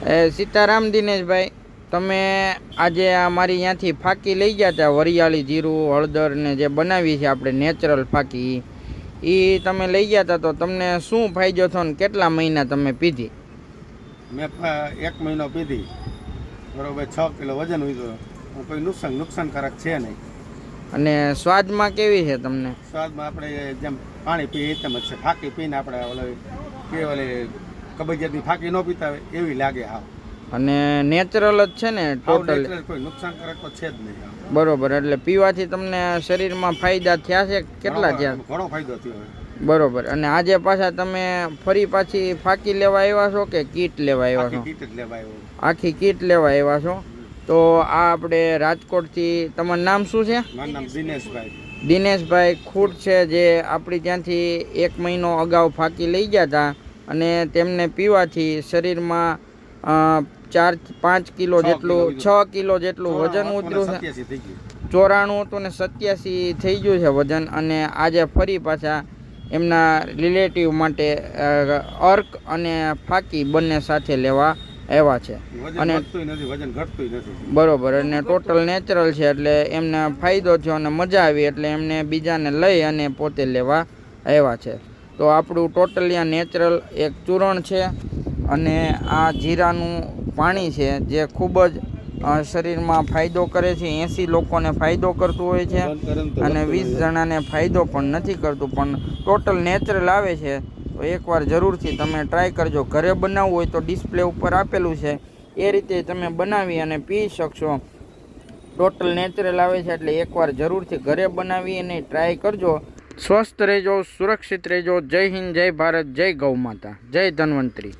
સીતારામ દિનેશભાઈ, તમે આજે અમારી ત્યાંથી ફાકી લઈ ગયા હતા, વરિયાળી જીરું હળદર ને જે બનાવી છે આપણે નેચરલ ફાકી, એ તમે લઈ ગયા હતા. તો તમને શું ફાયદો થયો ને કેટલા મહિના તમે પીધી? મેં 1 મહિનો પીધી, બરોબર. 6 કિલો વજન ઉતર્યું. કોઈ નુકસાનકારક છે નહીં. અને સ્વાદમાં કેવી છે તમને? સ્વાદમાં આપણે જેમ પાણી પીએ તેમ જ છે. ફાકી પીને આપણે ઓલી કબજિયાતની ફાકી ન પીતા હોય એવી લાગે. હા, અને નેચરલ જ છે ને ટોટલ? કોઈ નુકસાનકારક તો છે જ નહીં. બરોબર. એટલે પીવાથી તમને શરીરમાં ફાયદા થયા છે? કેટલા થયા? ઘણો ફાયદો થયો. બરોબર. અને આજે પાછા તમે ફરી પાછી ફાકી લેવા આવ્યા છો કે કીટ લેવા આવ્યા છો? કીટ જ લેવા આવ્યો. આખી કીટ લેવા આવ્યા છો. તો આ આપણે રાજકોટથી, તમારું નામ શું છે? મારું નામ દિનેશભાઈ. દિનેશભાઈ ખૂટ છે, જે આપણી ત્યાંથી 1 મહિનો અગાઉ ફાકી લઈ ગયા હતા અને તેમને પીવાથી શરીરમાં 4-5 કિલો જેટલું, 6 કિલો જેટલું વજન ઉતર્યું છે. 94 હતું ને 87 થઈ ગયું છે વજન. અને આજે ફરી પાછા એમના રિલેટિવ માટે અર્ક અને ફાકી બંને સાથે લેવા આવ્યા છે. અને વજન ઘટતું નથી. બરોબર. અને ટોટલ નેચરલ છે એટલે એમને ફાયદો થયો અને મજા આવી એટલે એમને બીજાને લઈ અને પોતે લેવા આવ્યા છે. તો આપણું ટોટલી આ નેચરલ એક ચૂરણ છે અને આ જીરાનું પાણી છે જે ખૂબ જ શરીરમાં ફાયદો કરે છે. 80 લોકોને ફાયદો કરતું હોય છે અને 20 જણાને ફાયદો પણ નથી કરતું, પણ ટોટલ નેચરલ આવે છે. તો એકવાર જરૂરથી તમે ટ્રાય કરજો. ઘરે બનાવવું હોય તો ડિસ્પ્લે ઉપર આપેલું છે એ રીતે તમે બનાવી અને પી શકશો. ટોટલ નેચરલ આવે છે એટલે એકવાર જરૂરથી ઘરે બનાવી અને ટ્રાય કરજો. સ્વસ્થ રહેજો, સુરક્ષિત રહેજો. જય હિન્દ, જય ભારત, જય ગૌ માતા, જય ધન્વંતરી.